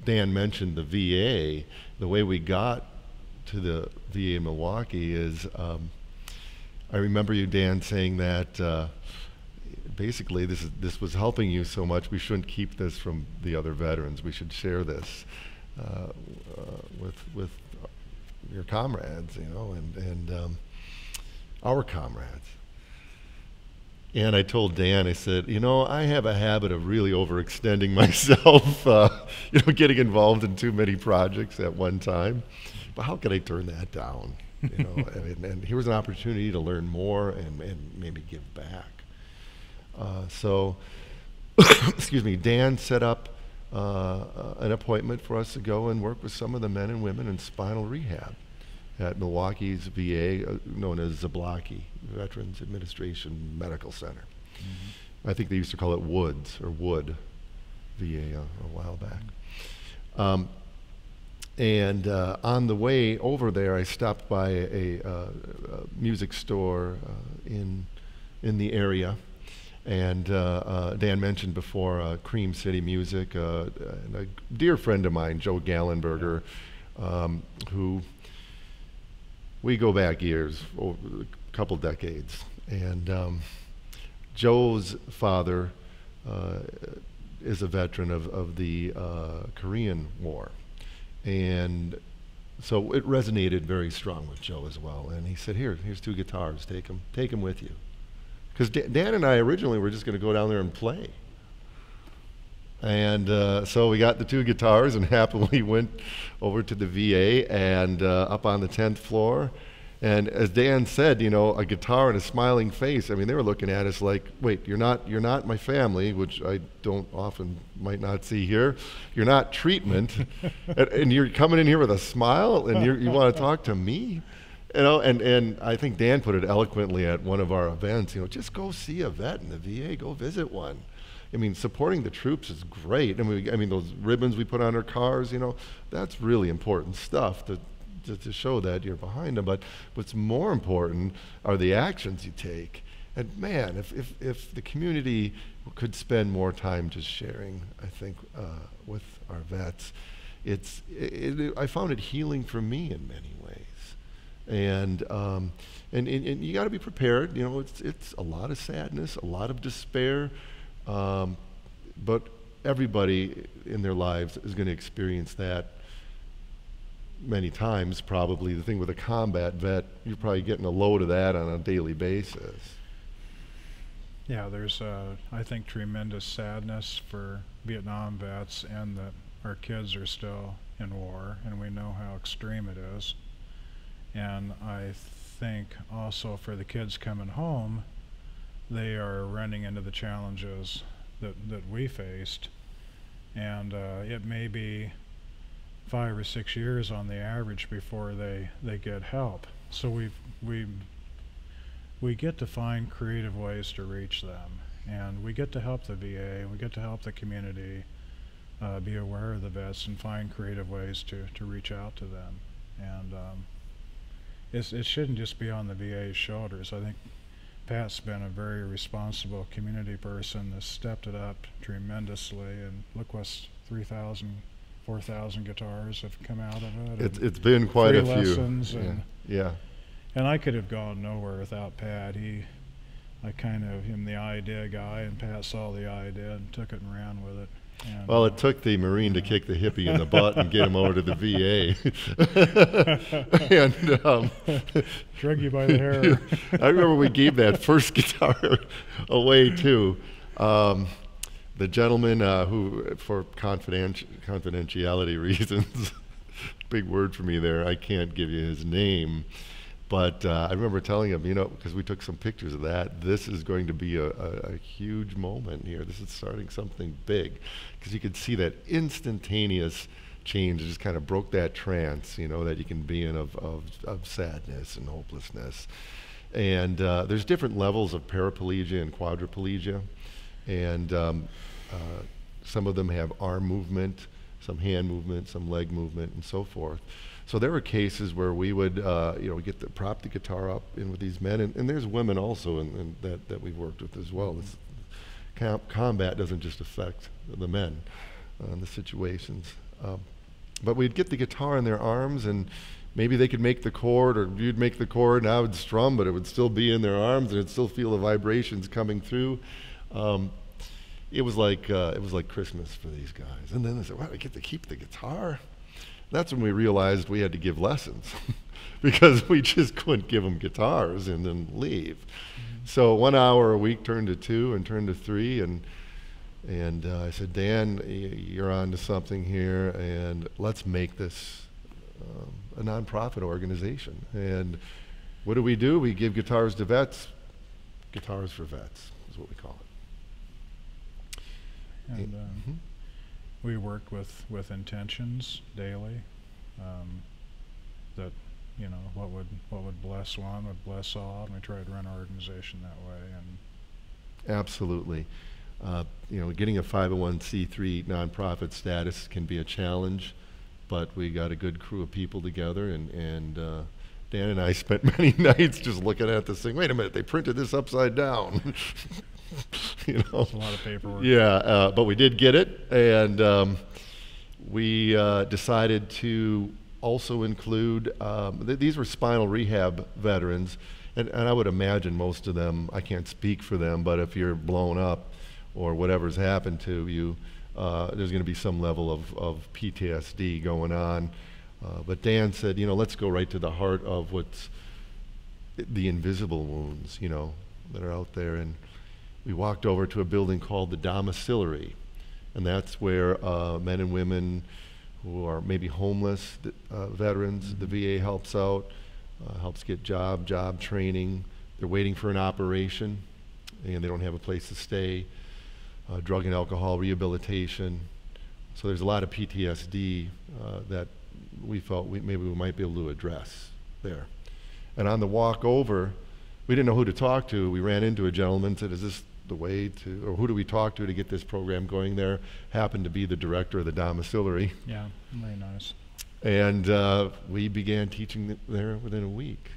Dan mentioned the VA. The way we got to the VA in Milwaukee is, I remember you, Dan, saying that basically this was helping you so much, we shouldn't keep this from the other veterans. We should share this with your comrades, and our comrades. And I told Dan, I said, I have a habit of really overextending myself, getting involved in too many projects at one time. But how could I turn that down? And here was an opportunity to learn more and maybe give back. So, excuse me, Dan set up an appointment for us to go and work with some of the men and women in spinal rehab at Milwaukee's VA, known as Zablocki, Veterans Administration Medical Center. I think they used to call it Woods, or Wood, VA a while back. And on the way over there, I stopped by a music store in the area. And Dan mentioned before Cream City Music, and a dear friend of mine, Joe Gallenberger, who we go back years, over a couple decades. And Joe's father is a veteran of the Korean War. And so it resonated very strong with Joe as well. And he said, here's 2 guitars, take them with you. Because Dan and I originally were just going to go down there and play. And so we got the 2 guitars and happily went over to the VA and up on the 10th floor. And as Dan said, a guitar and a smiling face. I mean, they were looking at us like, wait, you're not my family, which I might not see here. You're not treatment, and you're coming in here with a smile, and you want to talk to me? And I think Dan put it eloquently at one of our events, just go see a vet in the VA, go visit one. I mean, supporting the troops is great. I mean, those ribbons we put on our cars, that's really important stuff to show that you're behind them. But what's more important are the actions you take. And man, if the community could spend more time just sharing, I think, with our vets, I found it healing for me in many ways. And you got to be prepared. It's a lot of sadness, a lot of despair, but everybody in their lives is going to experience that many times, probably. The thing with a combat vet, you're probably getting a load of that on a daily basis. Yeah, there's, I think, tremendous sadness for Vietnam vets, and that our kids are still in war, and we know how extreme it is. And I think also for the kids coming home, they are running into the challenges that we faced. And it may be 5 or 6 years on the average before they get help. So we get to find creative ways to reach them, and we get to help the VA, we get to help the community be aware of the vets and find creative ways to reach out to them. And it shouldn't just be on the VA's shoulders. I think Pat's been a very responsible community person that's stepped it up tremendously, and look what's 3,000, 4,000 guitars have come out of it. It's been quite a few. Lessons, yeah. And I could have gone nowhere without Pat. I kind of am the idea guy, and Pat saw the idea and took it and ran with it. And, well, it took the Marine to kick the hippie in the butt and get him over to the VA. And drug you by the hair. I remember we gave that first guitar away too. The gentleman who, for confidentiality reasons, big word for me there, I can't give you his name, but I remember telling him, because we took some pictures of that, this is going to be a huge moment here. This is starting something big, because you could see that instantaneous change. It just kind of broke that trance, that you can be in of sadness and hopelessness. And there's different levels of paraplegia and quadriplegia. And some of them have arm movement, some hand movement, some leg movement, and so forth. So there were cases where we would, prop the guitar up in with these men, and there's women also that we've worked with as well. Combat doesn't just affect the men and the situations. But we'd get the guitar in their arms, and maybe they could make the chord, or you'd make the chord, and I would strum, but it would still be in their arms, and it'd still feel the vibrations coming through. It was like Christmas for these guys. And then they said, "Wow, I get to keep the guitar." That's when we realized we had to give lessons because we just couldn't give them guitars and then leave. Mm-hmm. So 1 hour a week turned to 2 and turned to 3, and I said, "Dan, you're on to something here, and let's make this a nonprofit organization." And what do? We give guitars to vets. Guitars for Vets is what we call it. And we work with intentions daily. That what would bless one would bless all, and we try to run our organization that way. And absolutely, getting a 501c3 nonprofit status can be a challenge, but we got a good crew of people together, and Dan and I spent many nights just looking at this thing. Wait a minute, they printed this upside down. It's a lot of paperwork. Yeah, but we did get it, and we decided to also include, these were spinal rehab veterans, and I would imagine most of them, I can't speak for them, but if you're blown up or whatever's happened to you, there's going to be some level of PTSD going on. But Dan said, let's go right to the heart of what's the invisible wounds, that are out there. And we walked over to a building called the domiciliary, and that's where men and women who are maybe homeless veterans, the VA helps out, helps get job training. They're waiting for an operation, and they don't have a place to stay. Drug and alcohol rehabilitation. So there's a lot of PTSD that we felt maybe we might be able to address there. And on the walk over, we didn't know who to talk to. We ran into a gentleman, said, "Is this the way to, or who do we talk to get this program going there?" Happened to be the director of the domiciliary. Yeah, very nice. And we began teaching there within a week.